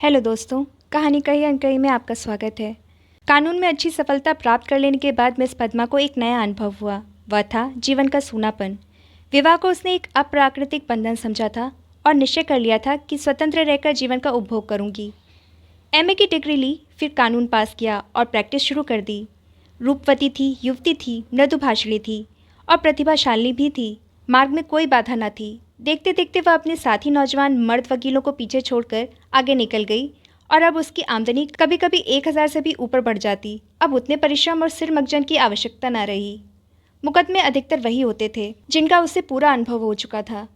Hello दोस्तों, कहानी कही अनकही में आपका स्वागत है। कानून में अच्छी सफलता प्राप्त कर लेने के बाद मिस पद्मा को एक नया अनुभव हुआ। वह था जीवन का सूनापन। विवाह को उसने एक अप्राकृतिक बंधन समझा था और निश्चय कर लिया था कि स्वतंत्र रहकर जीवन का उपभोग करूंगी। एमए की डिग्री ली, फिर कानून पास किया और प्रैक्टिस शुरू कर दी। रूपवती थी, युवती थी, मृदुभाषिणी थी और प्रतिभाशालिनी भी थी। मार्ग में कोई बाधा न थी। देखते देखते वह अपने साथी नौजवान मर्द वकीलों को पीछे छोड़कर आगे निकल गई और अब उसकी आमदनी कभी कभी 1,000 से भी ऊपर बढ़ जाती। अब उतने परिश्रम और सिर मगजन की आवश्यकता न रही। मुकदमे अधिकतर वही होते थे जिनका उसे पूरा अनुभव हो चुका था।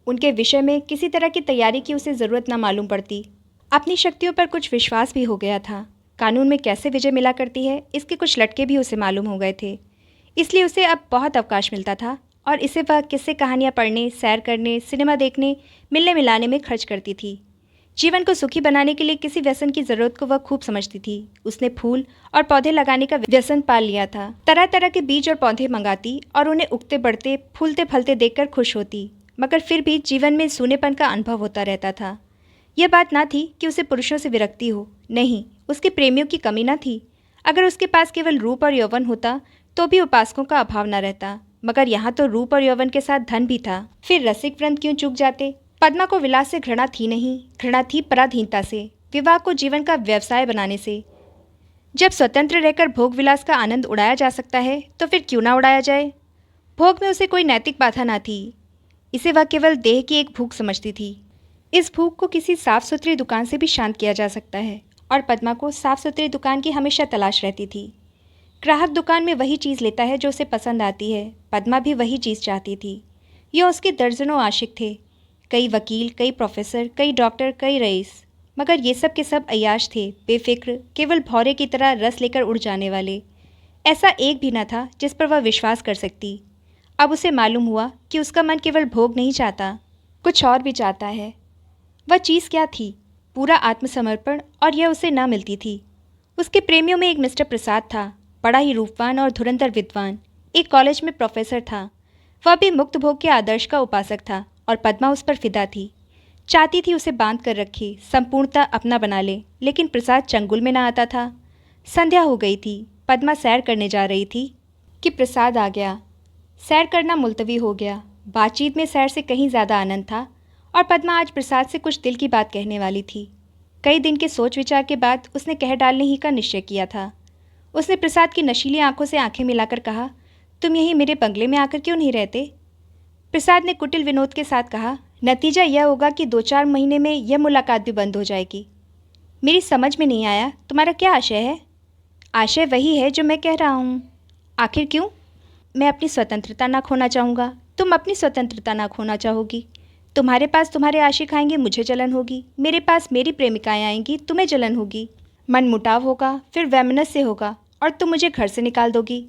उनके विषय में किसी तरह की तैयारी की उसे ज़रूरत न मालूम पड़ती। अपनी शक्तियों पर कुछ विश्वास भी हो गया था। कानून में कैसे विजय मिला करती है, इसके कुछ लटके भी उसे मालूम हो गए थे। इसलिए उसे अब बहुत अवकाश मिलता था और इसे वह किस्से कहानियाँ पढ़ने, सैर करने, सिनेमा देखने, मिलने मिलाने में खर्च करती थी। जीवन को सुखी बनाने के लिए किसी व्यसन की ज़रूरत को वह खूब समझती थी। उसने फूल और पौधे लगाने का व्यसन पाल लिया था। तरह तरह के बीज और पौधे मंगाती और उन्हें उगते बढ़ते फूलते फलते देखकर खुश होती, मगर फिर भी जीवन में सूनेपन का अनुभव होता रहता था। यह बात ना थी कि उसे पुरुषों से विरक्ति हो, नहीं, उसके प्रेमियों की कमी न थी। अगर उसके पास केवल रूप और यौवन होता तो भी उपासकों का अभाव न रहता, मगर यहाँ तो रूप और यौवन के साथ धन भी था। फिर रसिक वृंद क्यों चूक जाते। पद्मा को विलास से घृणा थी नहीं, घृणा थी पराधीनता से, विवाह को जीवन का व्यवसाय बनाने से। जब स्वतंत्र रहकर भोग विलास का आनंद उड़ाया जा सकता है तो फिर क्यों ना उड़ाया जाए। भोग में उसे कोई नैतिक बाधा ना थी। इसे वह केवल देह की एक भूख समझती थी। इस भूख को किसी साफ सुथरी दुकान से भी शांत किया जा सकता है और पद्मा को साफ सुथरी दुकान की हमेशा तलाश रहती थी। ग्राहक दुकान में वही चीज़ लेता है जो उसे पसंद आती है। पद्मा भी वही चीज़ चाहती थी। यह उसके दर्जनों आशिक थे, कई वकील, कई प्रोफेसर, कई डॉक्टर, कई रईस, मगर ये सब के सब अय्याश थे, बेफिक्र, केवल भौरे की तरह रस लेकर उड़ जाने वाले। ऐसा एक भी न था जिस पर वह विश्वास कर सकती। अब उसे मालूम हुआ कि उसका मन केवल भोग नहीं चाहता, कुछ और भी चाहता है। वह चीज़ क्या थी? पूरा आत्मसमर्पण, और यह उसे ना मिलती थी। उसके प्रेमियों में एक मिस्टर प्रसाद था, बड़ा ही रूपवान और धुरंधर विद्वान, एक कॉलेज में प्रोफेसर था। वह भी मुक्त भोग के आदर्श का उपासक था और पद्मा उस पर फिदा थी। चाहती थी उसे बांध कर रखे, संपूर्णता अपना बना ले, लेकिन प्रसाद चंगुल में ना आता था। संध्या हो गई थी। पद्मा सैर करने जा रही थी कि प्रसाद आ गया। सैर करना मुलतवी हो गया। बातचीत में सैर से कहीं ज़्यादा आनंद था और पद्मा आज प्रसाद से कुछ दिल की बात कहने वाली थी। कई दिन के सोच विचार के बाद उसने कह डालने ही का निश्चय किया था। उसने प्रसाद की नशीली आंखों से आंखें मिलाकर कहा, तुम यहीं मेरे बंगले में आकर क्यों नहीं रहते? प्रसाद ने कुटिल विनोद के साथ कहा, नतीजा यह होगा कि 2-4 महीने में यह मुलाकात भी बंद हो जाएगी। मेरी समझ में नहीं आया, तुम्हारा क्या आशय है? आशय वही है जो मैं कह रहा हूँ। आखिर क्यों? मैं अपनी स्वतंत्रता ना खोना चाहूँगा, तुम अपनी स्वतंत्रता ना खोना चाहोगी। तुम्हारे पास तुम्हारे आशिक आएंगे, मुझे जलन होगी। मेरे पास मेरी प्रेमिकाएं आएंगी, तुम्हें जलन होगी। मन मुटाव होगा, फिर वैमनस्य होगा और तुम मुझे घर से निकाल दोगी।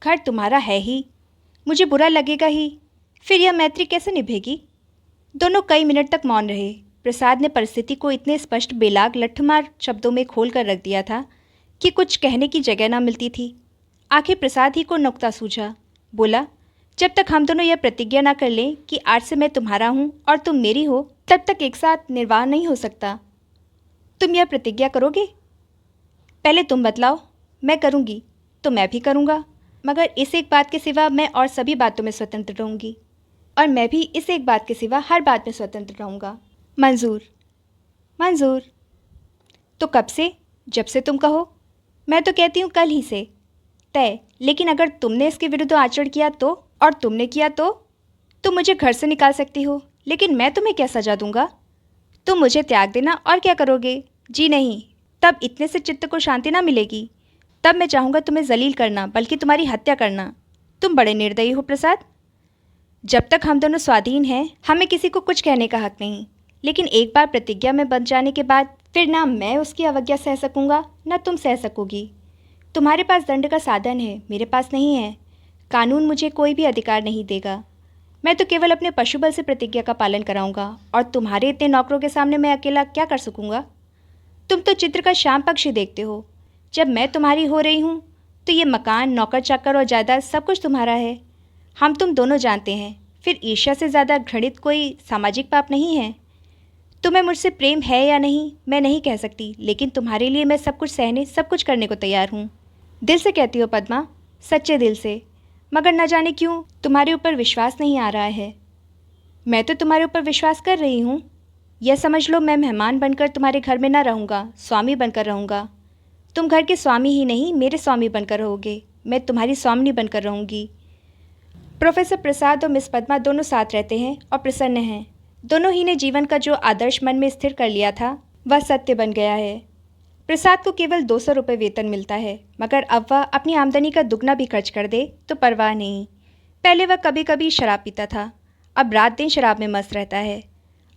घर तुम्हारा है ही, मुझे बुरा लगेगा ही, फिर यह मैत्री कैसे निभेगी? दोनों कई मिनट तक मौन रहे। प्रसाद ने परिस्थिति को इतने स्पष्ट, बेलाग, लट्ठमार शब्दों में खोल कर रख दिया था कि कुछ कहने की जगह ना मिलती थी। आखिर प्रसाद ही को नुक्ता सूझा। बोला, जब तक हम दोनों यह प्रतिज्ञा ना कर लें कि आज से मैं तुम्हारा हूँ और तुम मेरी हो, तब तक एक साथ निर्वाह नहीं हो सकता। तुम यह प्रतिज्ञा करोगे? पहले तुम बतलाओ। मैं करूँगी तो मैं भी करूँगा, मगर इस एक बात के सिवा मैं और सभी बातों में स्वतंत्र रहूँगी, और मैं भी इस एक बात के सिवा हर बात में स्वतंत्र रहूँगा। मंजूर? मंजूर। तो कब से? जब से तुम कहो। मैं तो कहती हूँ कल ही से। तय। लेकिन अगर तुमने इसके विरुद्ध आचरण किया तो, और तुमने किया तो? तुम मुझे घर से निकाल सकती हो, लेकिन मैं तुम्हें क्या सजा दूंगा? तुम मुझे त्याग देना और क्या करोगे? जी नहीं, तब इतने से चित्त को शांति ना मिलेगी। तब मैं चाहूँगा तुम्हें जलील करना, बल्कि तुम्हारी हत्या करना। तुम बड़े निर्दयी हो प्रसाद। जब तक हम दोनों स्वाधीन हैं, हमें किसी को कुछ कहने का हक नहीं, लेकिन एक बार प्रतिज्ञा में बंध जाने के बाद फिर ना मैं उसकी अवज्ञा सह सकूँगा, ना तुम सह सकोगी। तुम्हारे पास दंड का साधन है, मेरे पास नहीं है। कानून मुझे कोई भी अधिकार नहीं देगा। मैं तो केवल अपने पशुबल से प्रतिज्ञा का पालन कराऊंगा, और तुम्हारे इतने नौकरों के सामने मैं अकेला क्या कर सकूंगा? तुम तो चित्र का श्याम पक्ष ही देखते हो। जब मैं तुम्हारी हो रही हूँ तो ये मकान, नौकर चाकर और जायदाद सब कुछ तुम्हारा है। हम तुम दोनों जानते हैं, फिर ईर्ष्या से ज़्यादा घृणित कोई सामाजिक पाप नहीं है। तुम्हें मुझसे प्रेम है या नहीं मैं नहीं कह सकती, लेकिन तुम्हारे लिए मैं सब कुछ सहने, सब कुछ करने को तैयार हूँ। दिल से कहती हो पद्मा, सच्चे दिल से। मगर न जाने क्यों तुम्हारे ऊपर विश्वास नहीं आ रहा है। मैं तो तुम्हारे ऊपर विश्वास कर रही हूँ। यह समझ लो, मैं मेहमान बनकर तुम्हारे घर में न रहूँगा, स्वामी बनकर रहूँगा। तुम घर के स्वामी ही नहीं, मेरे स्वामी बनकर रहोगे। मैं तुम्हारी स्वामिनी बनकर रहूँगी। प्रोफेसर प्रसाद और मिस पद्मा दोनों साथ रहते हैं और प्रसन्न हैं। दोनों ही ने जीवन का जो आदर्श मन में स्थिर कर लिया था वह सत्य बन गया है। प्रसाद को केवल 200 रुपये वेतन मिलता है, मगर अब वह अपनी आमदनी का दुगना भी खर्च कर दे तो परवाह नहीं। पहले वह कभी कभी शराब पीता था, अब रात दिन शराब में मस्त रहता है।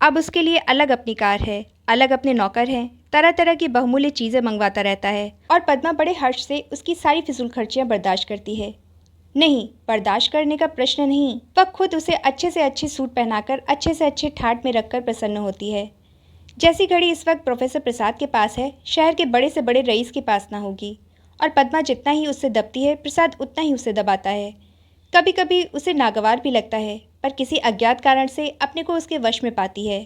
अब उसके लिए अलग अपनी कार है, अलग अपने नौकर हैं, तरह तरह की बहुमूल्य चीज़ें मंगवाता रहता है और पद्मा बड़े हर्ष से उसकी सारी फिजूल खर्चियाँ बर्दाश्त करती है। नहीं, बर्दाश्त करने का प्रश्न नहीं, वह खुद उसे अच्छे से अच्छे सूट पहनाकर अच्छे से अच्छे ठाट में रखकर प्रसन्न होती है। जैसी घड़ी इस वक्त प्रोफेसर प्रसाद के पास है, शहर के बड़े से बड़े रईस के पास ना होगी। और पद्मा जितना ही उससे दबती है, प्रसाद उतना ही उसे दबाता है। कभी कभी उसे नागवार भी लगता है, पर किसी अज्ञात कारण से अपने को उसके वश में पाती है।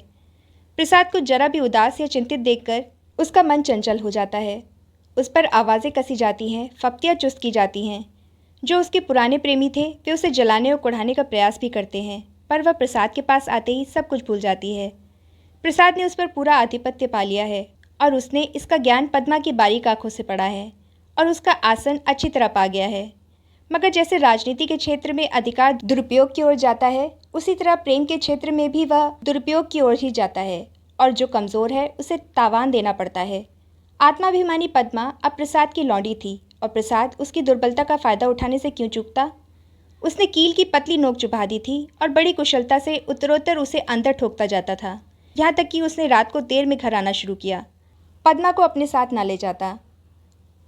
प्रसाद को जरा भी उदास या चिंतित देखकर उसका मन चंचल हो जाता है। उस पर आवाज़ें कसी जाती हैं, फप्तियाँ चुस्त की जाती हैं। जो उसके पुराने प्रेमी थे वे उसे जलाने और कुढ़ाने का प्रयास भी करते हैं, पर वह प्रसाद के पास आते ही सब कुछ भूल जाती है। प्रसाद ने उस पर पूरा आधिपत्य पा लिया है और उसने इसका ज्ञान पद्मा की बारीक आंखों से पढ़ा है और उसका आसन अच्छी तरह पा गया है। मगर जैसे राजनीति के क्षेत्र में अधिकार दुरुपयोग की ओर जाता है, उसी तरह प्रेम के क्षेत्र में भी वह दुरुपयोग की ओर ही जाता है और जो कमज़ोर है उसे तावान देना पड़ता है। आत्माभिमानी पद्मा अब प्रसाद की लौंडी थी और प्रसाद उसकी दुर्बलता का फ़ायदा उठाने से क्यों चूकता। उसने कील की पतली नोक चुभा दी थी और बड़ी कुशलता से उत्तरोत्तर उसे अंदर ठोकता जाता था, यहाँ तक कि उसने रात को देर में घर आना शुरू किया। पद्मा को अपने साथ ना ले जाता,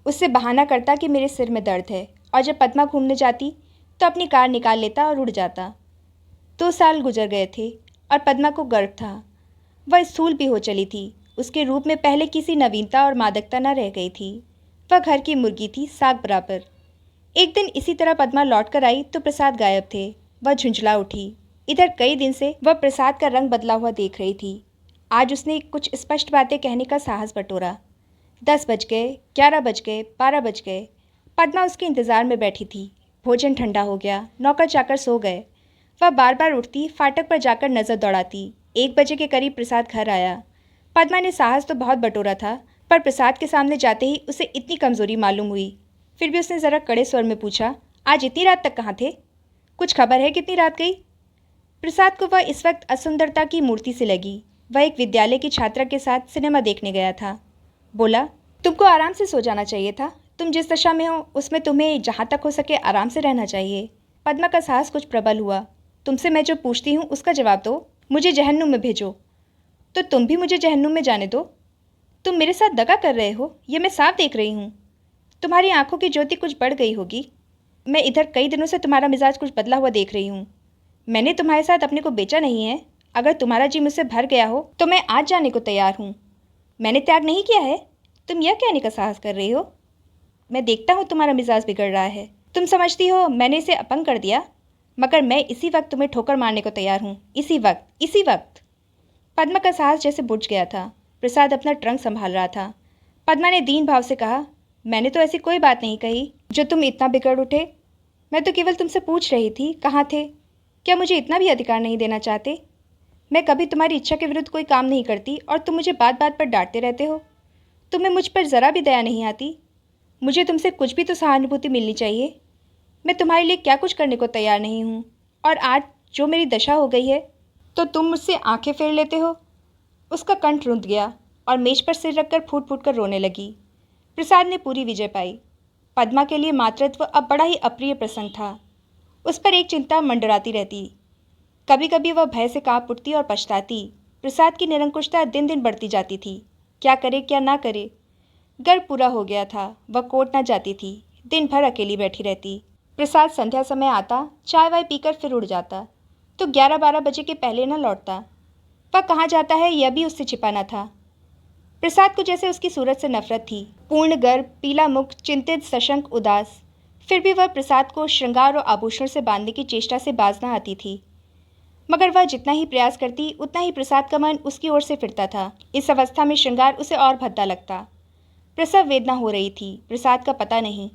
उससे बहाना करता कि मेरे सिर में दर्द है, और जब पद्मा घूमने जाती तो अपनी कार निकाल लेता और उड़ जाता। 2 साल गुजर गए थे और पद्मा को गर्व था। वह स्थूल भी हो चली थी, उसके रूप में पहले किसी नवीनता और मादकता न रह गई थी। वह घर की मुर्गी थी, साग बराबर। एक दिन इसी तरह पद्मा लौट कर आई तो प्रसाद गायब थे। वह झुंझला उठी। इधर कई दिन से वह प्रसाद का रंग बदला हुआ देख रही थी। आज उसने कुछ स्पष्ट बातें कहने का साहस बटोरा। 10 बज गए, 11 बज गए, 12 बज गए। पद्मा उसके इंतज़ार में बैठी थी। भोजन ठंडा हो गया, नौकर चाकर सो गए। वह बार बार उठती, फाटक पर जाकर नज़र दौड़ाती। 1 बजे के करीब प्रसाद घर आया। पद्मा ने साहस तो बहुत बटोरा था, पर प्रसाद के सामने जाते ही उसे इतनी कमज़ोरी मालूम हुई। फिर भी उसने ज़रा कड़े स्वर में पूछा, आज इतनी रात तक कहाँ थे? कुछ खबर है कितनी रात गई? प्रसाद को वह इस वक्त असुंदरता की मूर्ति से लगी। वह एक विद्यालय की छात्रा के साथ सिनेमा देखने गया था। बोला, तुमको आराम से सो जाना चाहिए था। तुम जिस दशा में हो उसमें तुम्हें जहाँ तक हो सके आराम से रहना चाहिए। पद्मा का साहस कुछ प्रबल हुआ। तुमसे मैं जो पूछती हूँ उसका जवाब दो। मुझे जहन्नुम में भेजो। तो तुम भी मुझे जहन्नुम में जाने दो। तुम मेरे साथ दगा कर रहे हो, ये मैं साफ देख रही हूँ। तुम्हारी आंखों की ज्योति कुछ बढ़ गई होगी। मैं इधर कई दिनों से तुम्हारा मिजाज कुछ बदला हुआ देख रही हूँ। मैंने तुम्हारे साथ अपने को बेचा नहीं है। अगर तुम्हारा जी मुझसे भर गया हो तो मैं आज जाने को तैयार हूँ। मैंने त्याग नहीं किया है। तुम यह कहने का साहस कर रही हो? मैं देखता हूँ तुम्हारा मिजाज बिगड़ रहा है। तुम समझती हो मैंने इसे अपंग कर दिया, मगर मैं इसी वक्त तुम्हें ठोकर मारने को तैयार हूँ। इसी वक्त, इसी वक्त। पद्मा का साहस जैसे बुझ गया था। प्रसाद अपना ट्रंक संभाल रहा था। पद्मा ने दीन भाव से कहा, मैंने तो ऐसी कोई बात नहीं कही जो तुम इतना बिगड़ उठे। मैं तो केवल तुमसे पूछ रही थी कहाँ थे। क्या मुझे इतना भी अधिकार नहीं देना चाहते? मैं कभी तुम्हारी इच्छा के विरुद्ध कोई काम नहीं करती और तुम मुझे बात बात पर डांटते रहते हो। तुम्हें मुझ पर ज़रा भी दया नहीं आती। मुझे तुमसे कुछ भी तो सहानुभूति मिलनी चाहिए। मैं तुम्हारे लिए क्या कुछ करने को तैयार नहीं हूँ, और आज जो मेरी दशा हो गई है तो तुम मुझसे आंखें फेर लेते हो। उसका कंठ रुंध गया और मेज पर सिर रखकर फूट फूट कर रोने लगी। प्रसाद ने पूरी विजय पाई। पद्मा के लिए मातृत्व अब बड़ा ही अप्रिय प्रसंग था। उस पर एक चिंता मंडराती रहती। कभी कभी वह भय से कांप उठती और पछताती। प्रसाद की निरंकुशता दिन दिन बढ़ती जाती थी। क्या करे क्या ना करे। गर्व पूरा हो गया था। वह कोर्ट ना जाती थी। दिन भर अकेली बैठी रहती। प्रसाद संध्या समय आता, चाय वाय पीकर फिर उड़ जाता, तो 11-12 बजे के पहले न लौटता। वह कहाँ जाता है यह भी उससे छिपा न था। प्रसाद को जैसे उसकी सूरत से नफरत थी। पूर्ण गर्भ, पीला मुख, चिंतित, सशंक, उदास। फिर भी वह प्रसाद को श्रृंगार और आभूषण से बांधने की चेष्टा से बाज न आती थी। मगर वह जितना ही प्रयास करती उतना ही प्रसाद का मन उसकी ओर से फिरता था। इस अवस्था में श्रृंगार उसे और भद्दा लगता। प्रसव वेदना हो रही थी, प्रसाद का पता नहीं।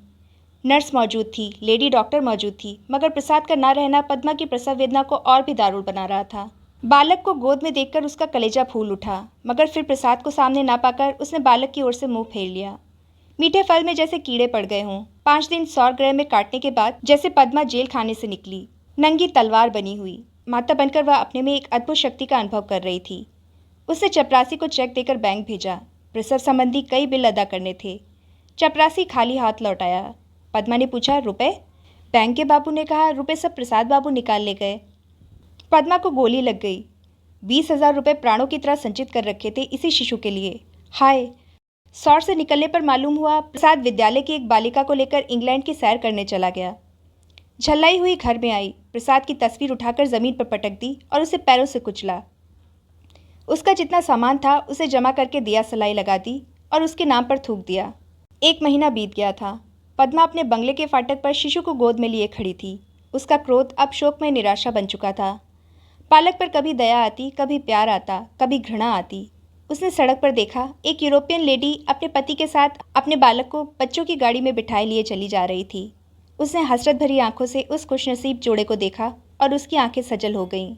नर्स मौजूद थी, लेडी डॉक्टर मौजूद थी, मगर प्रसाद का न रहना पद्मा की प्रसव वेदना को और भी दारुण बना रहा था। बालक को गोद में देखकर उसका कलेजा फूल उठा, मगर फिर प्रसाद को सामने ना पाकर उसने बालक की ओर से मुंह फेर लिया। मीठे फल में जैसे कीड़े पड़ गए हों। 5 दिन सौर ग्रह में काटने के बाद जैसे पद्मा जेल खाने से निकली, नंगी तलवार बनी हुई। माता बनकर वह अपने में एक अद्भुत शक्ति का अनुभव कर रही थी। उसने चपरासी को चेक देकर बैंक भेजा। प्रसव संबंधी कई बिल अदा करने थे। चपरासी खाली हाथ लौट आया। पद्मा ने पूछा, रुपए? बैंक के बाबू ने कहा, रुपए सब प्रसाद बाबू निकाल ले गए। पद्मा को गोली लग गई। 20,000 रुपये प्राणों की तरह संचित कर रखे थे इसी शिशु के लिए। हाय! सौर से निकलने पर मालूम हुआ प्रसाद विद्यालय की एक बालिका को लेकर इंग्लैंड की सैर करने चला गया। झल्लाई हुई घर में आई, प्रसाद की तस्वीर उठाकर जमीन पर पटक दी और उसे पैरों से कुचला। उसका जितना सामान था उसे जमा करके दिया सलाई लगा दी और उसके नाम पर थूक दिया। 1 महीना बीत गया था। पद्मा अपने बंगले के फाटक पर शिशु को गोद में लिए खड़ी थी। उसका क्रोध अब शोकमय निराशा बन चुका था। बालक पर कभी दया आती, कभी प्यार आता, कभी घृणा आती। उसने सड़क पर देखा, एक यूरोपियन लेडी अपने पति के साथ अपने बालक को बच्चों की गाड़ी में बिठाए लिए चली जा रही थी। उसने हसरत भरी आंखों से उस खुशनसीब जोड़े को देखा और उसकी आंखें सजल हो गईं।